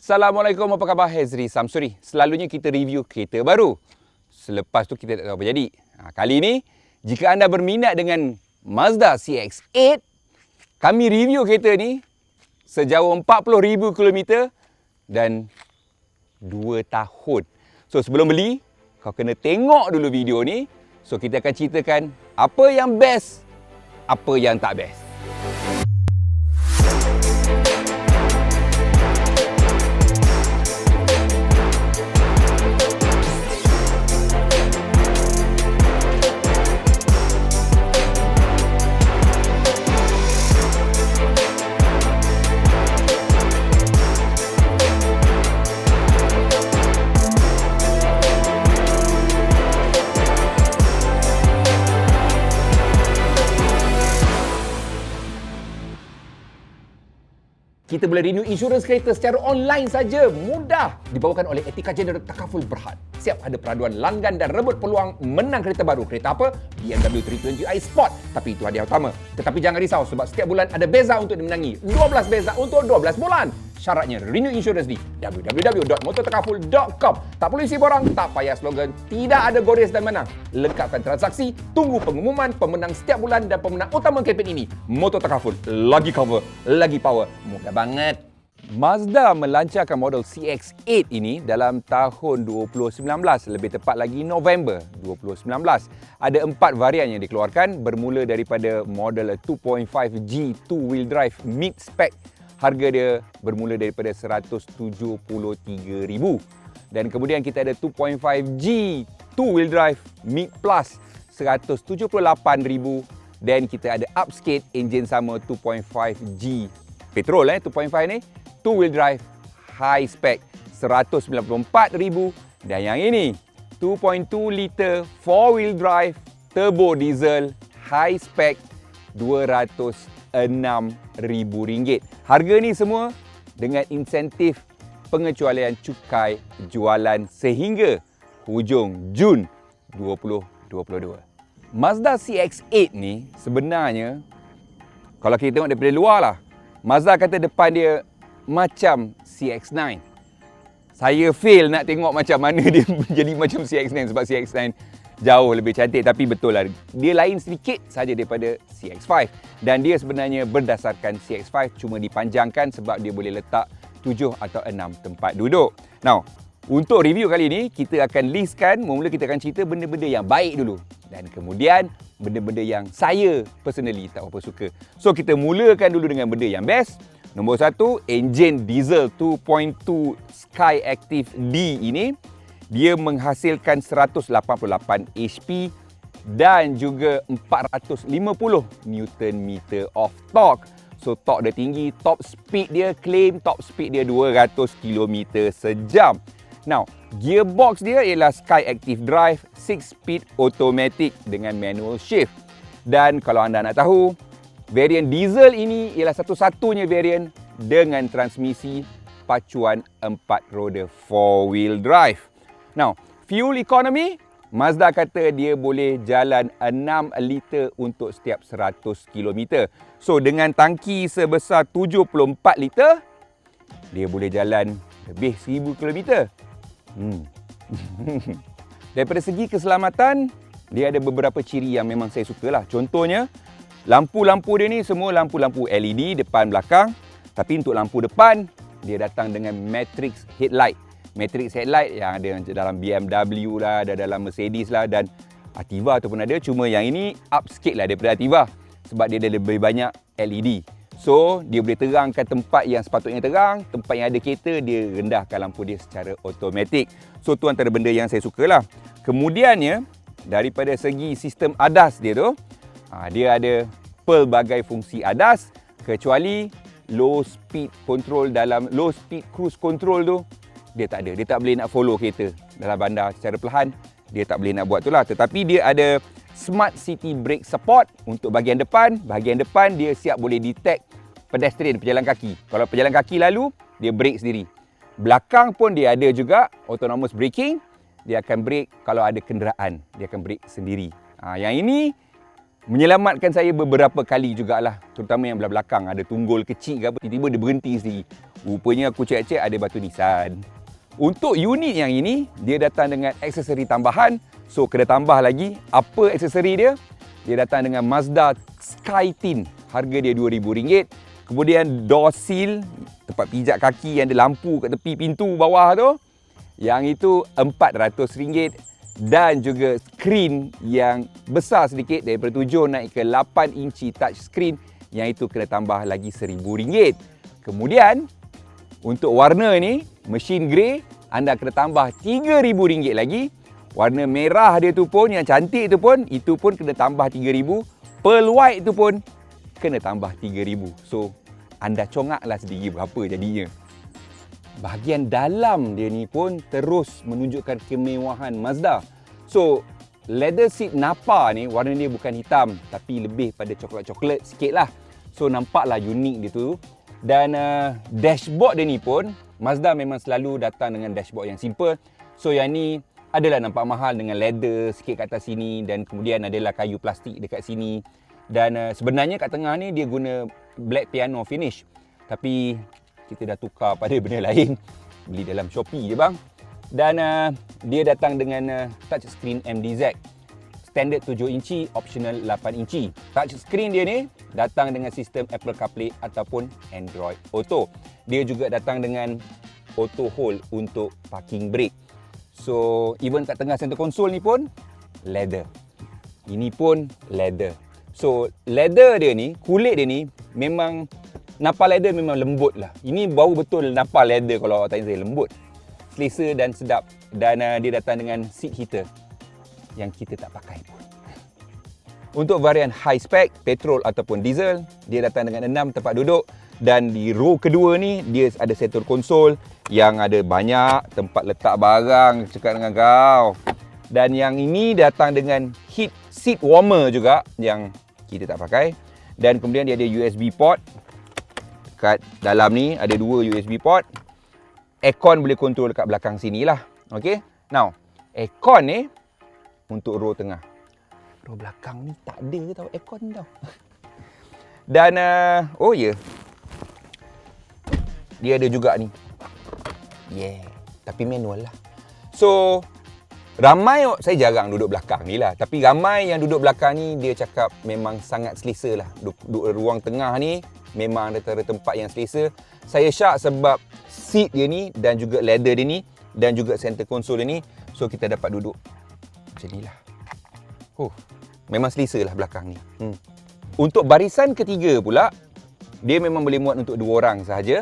Assalamualaikum, apa khabar? Hezri Samsuri. Selalunya kita review kereta baru. Selepas tu kita tak tahu apa jadi. Kali ini, jika anda berminat dengan Mazda CX-8, kami review kereta ni sejauh 40,000 km dan 2 tahun. So sebelum beli, kau kena tengok dulu video ni. So kita akan ceritakan apa yang best, apa yang tak best. Kita boleh renew insurans kereta secara online saja. Mudah. Dibawakan oleh Etika General Takaful Berhad. Siap ada peraduan langgan dan rebut peluang menang kereta baru. Kereta apa? BMW 320i Sport. Tapi itu hadiah utama. Tetapi jangan risau sebab setiap bulan ada beza untuk dimenangi. 12 beza untuk 12 bulan. Syaratnya renew insurans di www.motortakaful.com. Tak perlu isi borang, tak payah slogan, tidak ada gores dan menang. Lengkapkan transaksi, tunggu pengumuman pemenang setiap bulan dan pemenang utama kempen ini. Motor Takaful, lagi cover, lagi power. Mudah banget. Mazda melancarkan model CX-8 ini dalam tahun 2019, lebih tepat lagi November 2019. Ada 4 varian yang dikeluarkan bermula daripada model 2.5G two-wheel drive mid-spec. Harga dia bermula daripada 173,000. Dan kemudian kita ada 2.5G two-wheel drive mid plus 178,000. Dan kita ada upscale enjin sama 2.5G petrol 2.5 ni, two-wheel drive high spec 194,000. Dan yang ini 2.2 liter four-wheel drive turbo diesel high spec RM206,000. Harga ni semua dengan insentif pengecualian cukai jualan sehingga hujung Jun 2022. Mazda CX-8 ni sebenarnya, kalau kita tengok daripada luar lah, Mazda kata depan dia macam CX-9. Saya fail nak tengok macam mana dia menjadi macam CX-9 sebab CX-9 jauh lebih cantik, tapi betul lah dia lain sedikit saja daripada CX-5 dan dia sebenarnya berdasarkan CX-5 cuma dipanjangkan sebab dia boleh letak 7 atau 6 tempat duduk. Now, untuk review kali ni kita akan listkan, mula kita akan cerita benda-benda yang baik dulu dan kemudian benda-benda yang saya personally tak apa suka. So kita mulakan dulu dengan benda yang best. Nombor 1, enjin diesel 2.2 Skyactiv D ini. Dia menghasilkan 188 HP dan juga 450 Nm of torque. So torque dia tinggi, top speed dia claim top speed dia 200 km sejam. Now, gearbox dia ialah Skyactiv Drive 6-speed automatic dengan manual shift. Dan kalau anda nak tahu, varian diesel ini ialah satu-satunya varian dengan transmisi pacuan 4 roda 4-wheel drive. Now, fuel economy, Mazda kata dia boleh jalan 6 liter untuk setiap 100 km. So, dengan tangki sebesar 74 liter, dia boleh jalan lebih 1000 km. Daripada segi keselamatan, dia ada beberapa ciri yang memang saya suka lah. Contohnya, lampu-lampu dia ni semua lampu-lampu LED depan belakang. Tapi untuk lampu depan, dia datang dengan matrix headlight. Matrix headlight yang ada dalam BMW lah, ada dalam Mercedes lah dan Ativa ataupun ada. Cuma yang ini upscale lah daripada Ativa sebab dia ada lebih banyak LED. So, dia boleh terangkan tempat yang sepatutnya terang, tempat yang ada kereta, dia rendahkan lampu dia secara automatik. So, tu antara benda yang saya suka lah. Kemudiannya, daripada segi sistem ADAS dia tu, dia ada pelbagai fungsi ADAS kecuali low speed cruise control tu dia tak ada. Dia tak boleh nak follow kereta dalam bandar secara perlahan. Dia tak boleh nak buat tu lah. Tetapi dia ada Smart City Brake Support untuk bahagian depan. Bahagian depan dia siap boleh detect pedestrian, pejalan kaki. Kalau pejalan kaki lalu, dia brake sendiri. Belakang pun dia ada juga autonomous braking. Dia akan brake kalau ada kenderaan. Dia akan brake sendiri. Yang ini menyelamatkan saya beberapa kali jugalah, terutama yang belah belakang ada tunggul kecil ke apa, tiba-tiba dia berhenti sendiri. Rupanya aku cek-cek ada batu nisan. Untuk unit yang ini, dia datang dengan aksesori tambahan. So, kena tambah lagi. Apa aksesori dia? Dia datang dengan Mazda SkyTint. Harga dia RM2,000. Kemudian door seal, tempat pijak kaki yang ada lampu kat tepi pintu bawah tu. Yang itu RM400. Dan juga skrin yang besar sedikit daripada 7 naik ke 8 inci touch screen. Yang itu kena tambah lagi RM1,000. Kemudian, untuk warna ni, mesin grey, anda kena tambah RM3,000 lagi. Warna merah dia tu pun, yang cantik tu pun, itu pun kena tambah RM3,000. Pearl white tu pun kena tambah RM3,000. So, anda congaklah sedikit berapa jadinya. Bahagian dalam dia ni pun terus menunjukkan kemewahan Mazda. So, leather seat Napa ni, warna dia bukan hitam, tapi lebih pada coklat-coklat sikit lah. So, nampaklah unik dia tu. Dan dashboard dia ni pun, Mazda memang selalu datang dengan dashboard yang simple. So, yang ni adalah nampak mahal dengan leather sikit kat atas sini dan kemudian adalah kayu plastik dekat sini. Dan sebenarnya kat tengah ni dia guna black piano finish. Tapi kita dah tukar pada benda lain. Beli dalam Shopee je bang. Dan dia datang dengan touch screen MDZ. Standard 7 inci, optional 8 inci. Touch screen dia ni datang dengan sistem Apple CarPlay ataupun Android Auto. Dia juga datang dengan auto hold untuk parking brake. So, even kat tengah center console ni pun leather. Ini pun leather. So, leather dia ni, kulit dia ni memang Napa leather memang lembut lah. Ini bau betul Napa leather kalau awak tanya saya, lembut. Selesa dan sedap. Dan dia datang dengan seat heater yang kita tak pakai pun. Untuk varian high spec, petrol ataupun diesel, dia datang dengan 6 tempat duduk. Dan di row kedua ni, dia ada center console yang ada banyak tempat letak barang, cakap dengan kau. Dan yang ini datang dengan heat seat warmer juga yang kita tak pakai. Dan kemudian dia ada USB port. Kat dalam ni ada 2 USB port. Aircon boleh kontrol dekat belakang sini lah. Okay. Now, aircon ni untuk row tengah. Row belakang ni tak ada tau aircon tau. Dan, oh ya. Yeah. Dia ada juga ni. Yeah. Tapi manual lah. So, ramai, saya jarang duduk belakang ni lah. Tapi ramai yang duduk belakang ni, dia cakap memang sangat selesa lah. Duduk ruang tengah ni, memang ada tempat yang selesa. Saya syak sebab seat dia ni dan juga leather dia ni dan juga center console dia ni. So, kita dapat duduk macam ni lah. Memang selesa lah belakang ni. Untuk barisan ketiga pula, dia memang boleh muat untuk 2 orang sahaja.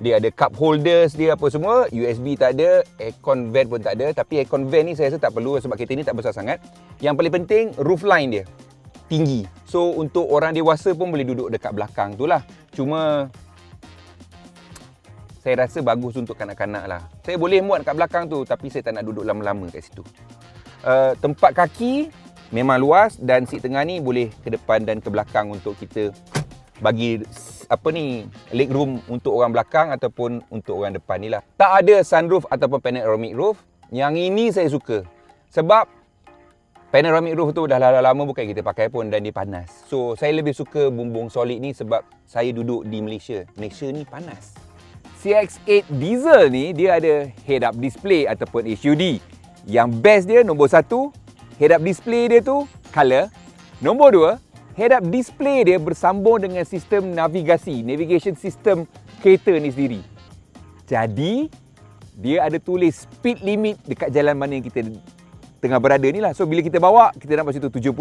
Dia ada cup holders dia apa semua. USB tak ada, aircon vent pun tak ada. Tapi aircon vent ni saya rasa tak perlu sebab kereta ni tak besar sangat. Yang paling penting, roof line dia tinggi. So, untuk orang dewasa pun boleh duduk dekat belakang tu lah. Cuma, saya rasa bagus untuk kanak-kanak lah. Saya boleh muat kat belakang tu, tapi saya tak nak duduk lama-lama kat situ. Tempat kaki memang luas dan seat tengah ni boleh ke depan dan ke belakang untuk kita bagi leg room untuk orang belakang ataupun untuk orang depan ni lah. Tak ada sunroof ataupun panoramic roof. Yang ini saya suka. Sebab panoramic roof tu dah lama bukan kita pakai pun dan dia panas. So, saya lebih suka bumbung solid ni sebab saya duduk di Malaysia. Malaysia ni panas. CX-8 diesel ni dia ada head-up display ataupun HUD. Yang best dia nombor 1, head-up display dia tu color. Nombor 2, head-up display dia bersambung dengan sistem navigation system kereta ni sendiri. Jadi, dia ada tulis speed limit dekat jalan mana yang kita tengah berada ni lah. So, bila kita bawa, kita nampak situ 70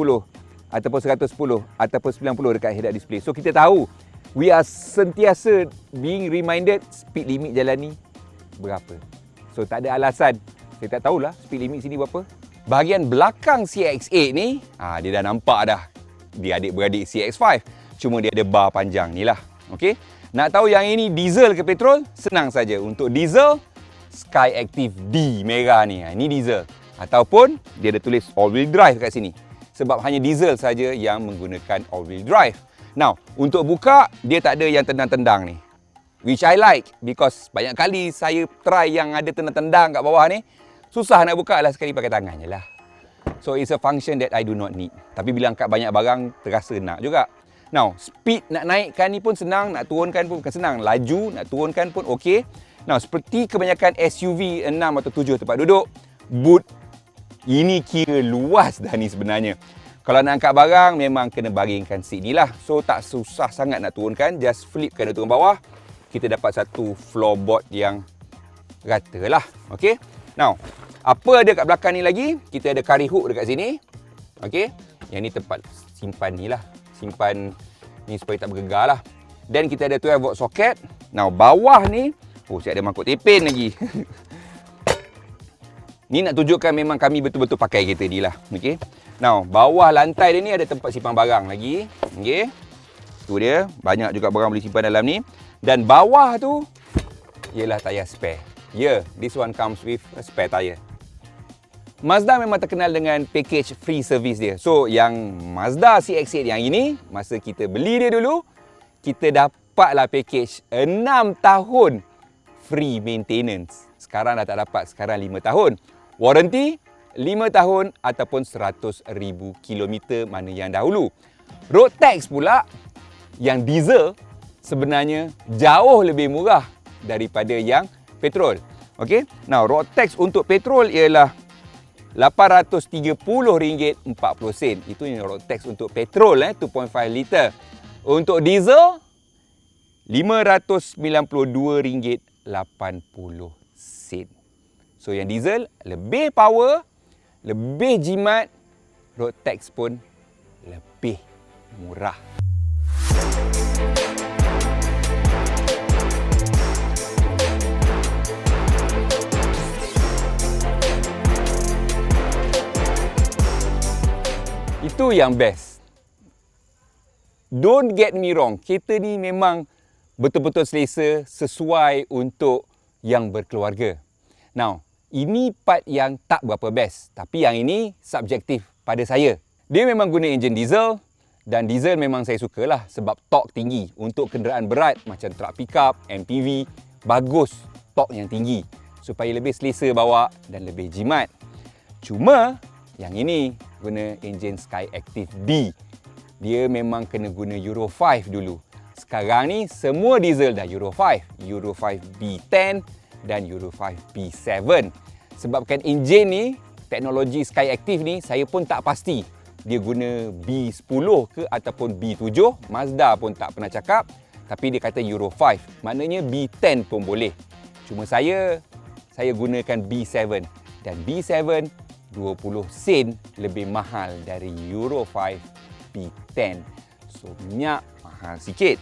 ataupun 110 ataupun 90 dekat head-up display. So, kita tahu we are sentiasa being reminded speed limit jalan ni berapa. So, tak ada alasan. Saya tak tahulah speed limit sini berapa. Bahagian belakang CX-8 ni, dia dah nampak dah. Dia adik-beradik CX-5. Cuma dia ada bar panjang ni lah. Okay? Nak tahu yang ini diesel ke petrol? Senang saja. Untuk diesel, Skyactiv D merah ni. Ini diesel. Ataupun dia ada tulis all-wheel drive kat sini. Sebab hanya diesel saja yang menggunakan all-wheel drive. Now, untuk buka, dia tak ada yang tendang-tendang ni. Which I like because banyak kali saya try yang ada tendang-tendang kat bawah ni. Susah nak buka lah, sekali pakai tangan je lah. So, it's a function that I do not need. Tapi bila angkat banyak barang, terasa nak juga. Now, speed nak naikkan ni pun senang, nak turunkan pun bukan senang. Laju, nak turunkan pun okey. Now, seperti kebanyakan SUV 6 atau 7 tempat duduk, boot ini kira luas dah ni sebenarnya. Kalau nak angkat barang, memang kena baringkan seat ni lah. So, tak susah sangat nak turunkan. Just flipkan dia turun bawah. Kita dapat satu floorboard yang rata lah. Okay. Now, apa ada kat belakang ni lagi? Kita ada carry hook dekat sini. Okay. Yang ni tempat simpan ni lah. Simpan ni supaya tak bergegar lah. Dan kita ada 12 volt socket. Now, bawah ni, siap ada mangkuk tepin lagi. Ni nak tunjukkan memang kami betul-betul pakai kereta ni lah. Okay. Now, bawah lantai dia ni ada tempat simpan barang lagi. Okay. Tu dia. Banyak juga barang boleh simpan dalam ni. Dan bawah tu ialah tayar spare. Yeah, this one comes with a spare tire. Mazda memang terkenal dengan package free service dia. So, yang Mazda CX-8 yang ini, masa kita beli dia dulu, kita dapatlah package 6 tahun free maintenance. Sekarang dah tak dapat, sekarang 5 tahun. Warranty 5 tahun ataupun 100,000 kilometer mana yang dahulu. Road tax pula yang diesel sebenarnya jauh lebih murah daripada yang petrol. Okey. Now, road tax untuk petrol ialah RM830.40. Itu yang road tax untuk petrol 2.5 liter. Untuk diesel RM592.80. So yang diesel lebih power, lebih jimat, road tax pun lebih murah. Itu yang best. Don't get me wrong, kereta ni memang betul-betul selesa, sesuai untuk yang berkeluarga. Now, ini part yang tak berapa best. Tapi yang ini subjektif pada saya. Dia memang guna enjin diesel. Dan diesel memang saya sukalah sebab torque tinggi. Untuk kenderaan berat macam truck pickup, MPV, bagus torque yang tinggi. Supaya lebih selesa bawa dan lebih jimat. Cuma, yang ini guna enjin Skyactiv D. Dia memang kena guna Euro 5 dulu. Sekarang ni semua diesel dah Euro 5. Euro 5 B10 dan Euro 5 B7. Sebabkan enjin ni, teknologi Skyactiv ni, saya pun tak pasti dia guna B10 ke ataupun B7. Mazda pun tak pernah cakap. Tapi dia kata Euro 5. Maknanya B10 pun boleh. Cuma saya gunakan B7. Dan B7 20 sen lebih mahal dari Euro 5 B10. So, minyak mahal sikit.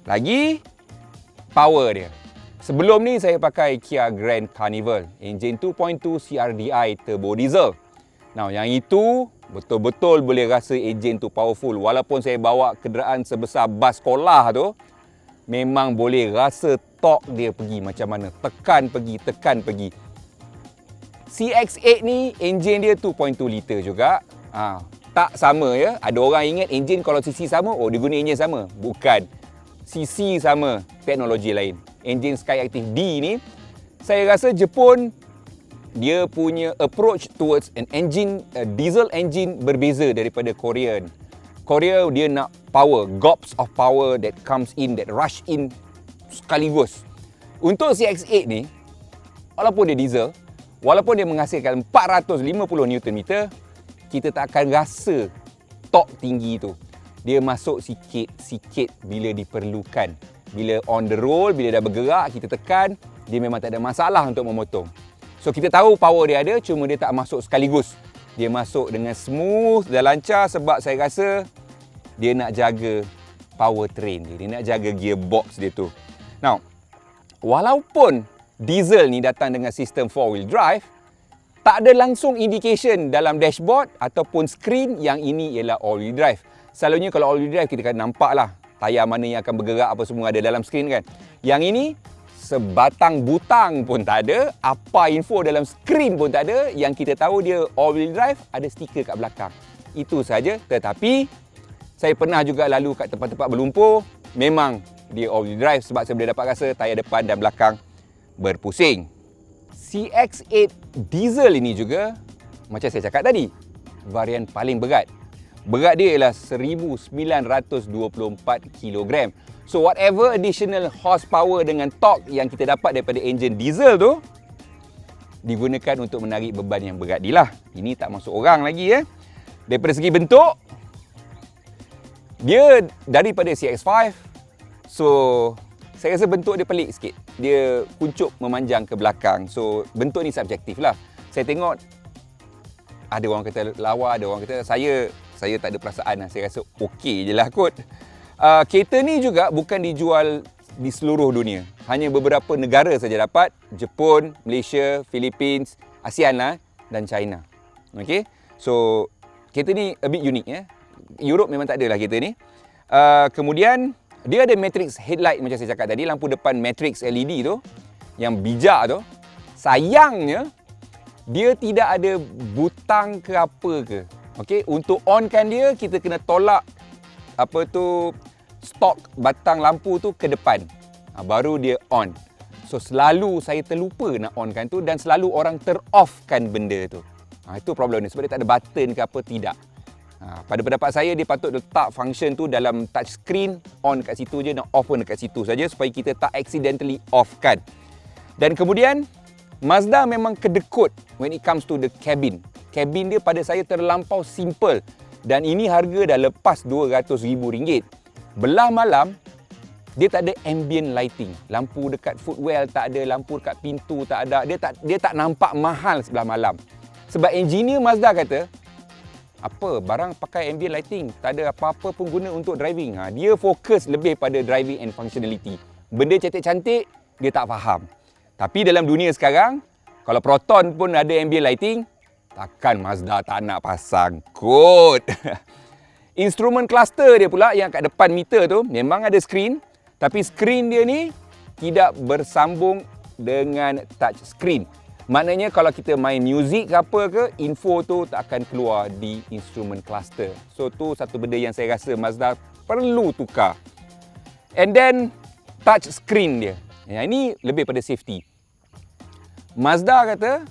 Lagi, power dia. Sebelum ni saya pakai Kia Grand Carnival, enjin 2.2 CRDI turbo diesel. Now, yang itu betul-betul boleh rasa enjin tu powerful. Walaupun saya bawa kenderaan sebesar bas sekolah tu, memang boleh rasa torque dia pergi macam mana. Tekan pergi. CX-8 ni enjin dia 2.2 liter juga. Tak sama ya. Ada orang ingat enjin kalau cc sama, dia guna enjin sama. Bukan. cc sama, teknologi lain. Enjin Skyactiv D ni, saya rasa Jepun dia punya approach towards an engine, diesel engine berbeza daripada Korean. Korea dia nak power, gobs of power that comes in, that rush in sekaligus. Untuk CX-8 ni, walaupun dia diesel, walaupun dia menghasilkan 450 Nm, kita tak akan rasa torque tinggi tu. Dia masuk sikit-sikit bila diperlukan. Bila on the roll, bila dah bergerak, kita tekan, dia memang tak ada masalah untuk memotong. So, kita tahu power dia ada, cuma dia tak masuk sekaligus. Dia masuk dengan smooth dan lancar sebab saya rasa dia nak jaga powertrain dia. Dia nak jaga gearbox dia tu. Now, walaupun diesel ni datang dengan sistem 4-wheel drive, tak ada langsung indication dalam dashboard ataupun screen yang ini ialah all-wheel drive. Selalunya kalau all-wheel drive kita akan nampak lah tayar mana yang akan bergerak apa semua ada dalam skrin kan. Yang ini sebatang butang pun tak ada, apa info dalam skrin pun tak ada. Yang kita tahu dia all-wheel drive, ada stiker kat belakang. Itu saja. Tetapi saya pernah juga lalu kat tempat-tempat berlumpur, memang dia all-wheel drive sebab saya boleh dapat rasa tayar depan dan belakang berpusing. CX-8 diesel ini juga, macam saya cakap tadi, varian paling berat. Berat dia ialah 1924 kg. So whatever additional horsepower dengan torque yang kita dapat daripada enjin diesel tu digunakan untuk menarik beban yang berat ni lah. Ini tak masuk orang lagi ya. Daripada segi bentuk, dia daripada CX-5. So saya rasa bentuk dia pelik sikit. Dia kuncup memanjang ke belakang. So bentuk ni subjektif lah. Saya tengok ada orang kata lawa, ada orang kata saya tak ada perasaan lah. Saya rasa okey je lah kot. Kereta ni juga bukan dijual di seluruh dunia. Hanya beberapa negara saja dapat. Jepun, Malaysia, Philippines, ASEAN lah dan China. Okay? So kereta ni a bit unik ya. Europe memang tak ada lah kereta ni. Kemudian dia ada matrix headlight macam saya cakap tadi. Lampu depan matrix LED tu yang bijak tu. Sayangnya dia tidak ada butang ke apa ke. Okay? Untuk onkan dia kita kena tolak stok batang lampu tu ke depan. Baru dia on. So selalu saya terlupa nak onkan tu dan selalu orang ter-off-kan benda tu. Itu problem ni sebab dia tak ada button ke apa, tidak. Pada pendapat saya dia patut letak function tu dalam touch screen, on kat situ je dan off pun dekat situ saja supaya kita tak accidentally off-kan. Dan kemudian Mazda memang kedekut when it comes to the cabin. Cabin dia pada saya terlampau simple dan ini harga dah lepas RM200,000. Belah malam, dia tak ada ambient lighting. Lampu dekat footwell tak ada, lampu dekat pintu tak ada. Dia tak nampak mahal sebelah malam. Sebab engineer Mazda kata, apa barang pakai ambient lighting, tak ada apa-apa pun guna untuk driving. Dia fokus lebih pada driving and functionality. Benda cantik-cantik, dia tak faham. Tapi dalam dunia sekarang, kalau Proton pun ada ambient lighting, takkan Mazda tak nak pasang kot. Instrument cluster dia pula yang kat depan meter tu memang ada screen, tapi screen dia ni tidak bersambung dengan touch screen. Maknanya kalau kita main muzik ke apa ke, info tu tak akan keluar di instrument cluster. So tu satu benda yang saya rasa Mazda perlu tukar. And then touch screen dia. Yang ini lebih pada safety. Mazda kata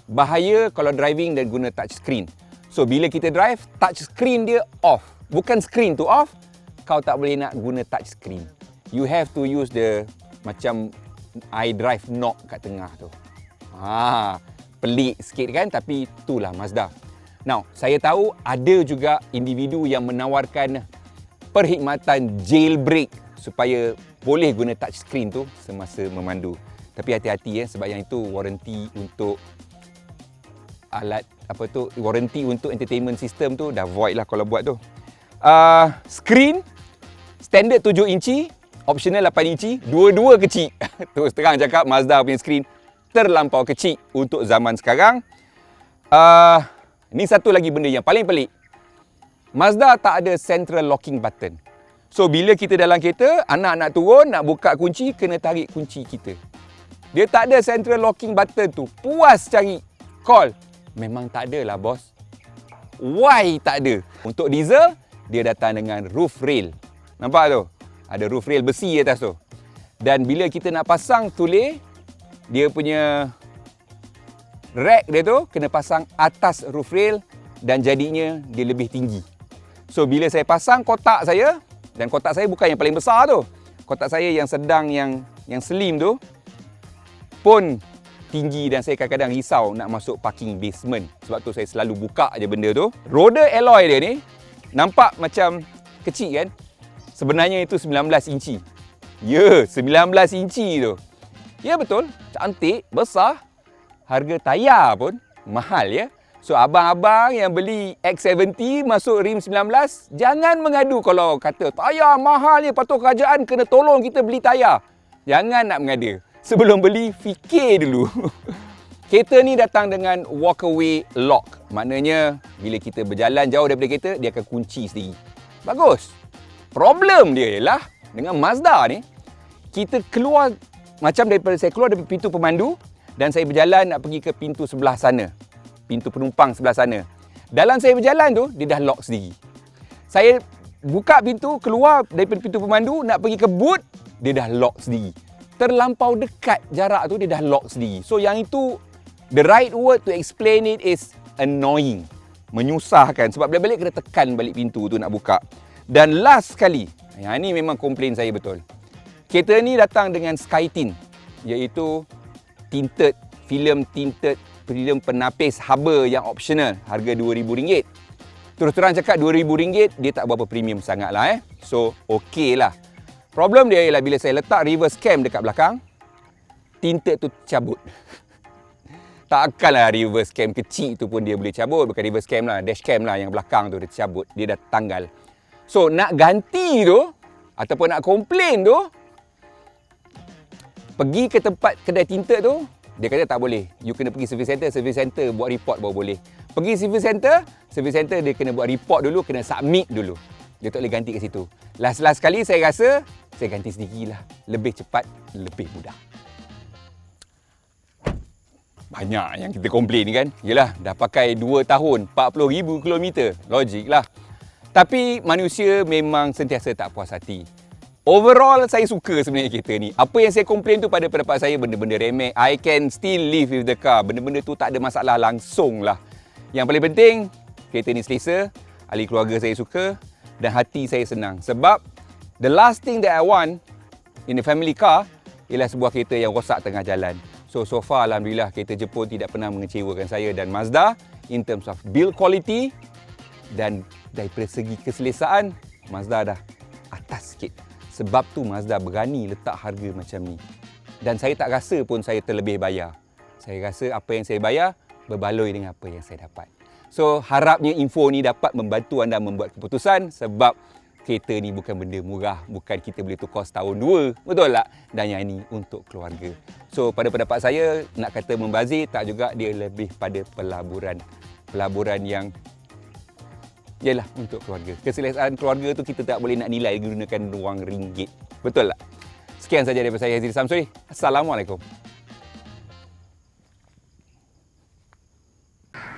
bahaya kalau driving dan guna touch screen. So bila kita drive, touch screen dia off. Bukan screen tu off, kau tak boleh nak guna touch screen. You have to use the macam iDrive knob kat tengah tu. Pelik sikit kan, tapi itulah Mazda. Now, saya tahu ada juga individu yang menawarkan perkhidmatan jailbreak supaya boleh guna touch screen tu semasa memandu. Tapi hati-hati sebab yang itu warranty untuk warranty untuk entertainment system tu dah void lah kalau buat tu. Screen standard 7 inci, optional 8 inci, dua-dua kecil. Terus terang cakap Mazda punya screen terlampau kecil untuk zaman sekarang. Ni satu lagi benda yang paling pelik. Mazda tak ada central locking button. So bila kita dalam kereta, anak nak turun, nak buka kunci, kena tarik kunci kita. Dia tak ada central locking button tu. Puas cari call. Memang tak ada lah bos. Why tak ada? Untuk diesel, dia datang dengan roof rail. Nampak tu? Ada roof rail besi atas tu. Dan bila kita nak pasang tulis, dia punya rack dia tu kena pasang atas roof rail dan jadinya dia lebih tinggi. So bila saya pasang kotak saya, dan kotak saya bukan yang paling besar tu. Kotak saya yang sedang, yang slim tu pun tinggi dan saya kadang-kadang risau nak masuk parking basement. Sebab tu saya selalu buka je benda tu. Roda alloy dia ni nampak macam kecil kan? Sebenarnya itu 19 inci. Ya, 19 inci tu. Ya betul, cantik, besar. Harga tayar pun mahal ya. So abang-abang yang beli X70 masuk rim 19, jangan mengadu kalau kata tayar mahal ni, patut kerajaan kena tolong kita beli tayar. Jangan nak mengada. Sebelum beli, fikir dulu. Kereta ni datang dengan walkaway lock. Maknanya, bila kita berjalan jauh daripada kereta, dia akan kunci sendiri. Bagus. Problem dia ialah, dengan Mazda ni, kita keluar, macam daripada saya keluar dari pintu pemandu, dan saya berjalan nak pergi ke pintu sebelah sana. Pintu penumpang sebelah sana. Dalam saya berjalan tu, dia dah lock sendiri. Saya buka pintu, keluar daripada pintu pemandu, nak pergi ke boot, dia dah lock sendiri. Terlampau dekat jarak tu, dia dah lock sendiri. So yang itu, the right word to explain it is annoying. menyusahkan sebab balik-balik kena tekan balik pintu tu nak buka. Dan last sekali, yang ni memang komplain saya betul. Kereta ni datang dengan SkyTint, iaitu filem penapis haba yang optional, harga RM2,000. Terus terang cakap RM2,000 dia tak berapa premium sangat lah So okey lah. Problem dia ialah bila saya letak reverse cam dekat belakang, tinted tu cabut. Takkanlah reverse cam kecil tu pun dia boleh cabut. Bukan reverse cam lah, dash cam lah yang belakang tu dia cabut. Dia dah tanggal. So nak ganti tu ataupun nak komplain tu, pergi ke tempat kedai tinted tu, dia kata tak boleh. You kena pergi service center buat report baru boleh. Pergi service center dia kena buat report dulu, kena submit dulu. Dia tak boleh ganti kat situ. Last kali saya rasa, saya ganti sendirilah. Lebih cepat, lebih mudah. Banyak yang kita komplain ni kan. Yelah, dah pakai 2 tahun, 40,000 km. Logik lah. Tapi manusia memang sentiasa tak puas hati. Overall, saya suka sebenarnya kereta ni. Apa yang saya komplain tu pada pendapat saya, benda-benda remeh. I can still live with the car. Benda-benda tu tak ada masalah langsung lah. Yang paling penting, kereta ni selesa, ahli keluarga saya suka dan hati saya senang. Sebab the last thing that I want in a family car ialah sebuah kereta yang rosak tengah jalan. So far Alhamdulillah kereta Jepun tidak pernah mengecewakan saya dan Mazda in terms of build quality dan daripada segi keselesaan, Mazda dah atas sikit. Sebab tu Mazda berani letak harga macam ni. Dan saya tak rasa pun saya terlebih bayar. Saya rasa apa yang saya bayar berbaloi dengan apa yang saya dapat. So harapnya info ni dapat membantu anda membuat keputusan sebab kereta ni bukan benda murah, bukan kita boleh tukar setahun 2, betul tak? Dan yang ini untuk keluarga. So pada pendapat saya, nak kata membazir tak juga, dia lebih pada pelaburan yang ialah untuk keluarga. Keselesaan keluarga tu kita tak boleh nak nilai gunakan wang ringgit, betul tak? Sekian saja daripada saya, Hazri Samsuri. Assalamualaikum.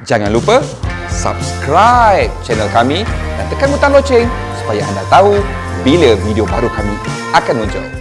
Jangan lupa subscribe channel kami dan tekan butang loceng supaya anda tahu bila video baru kami akan muncul.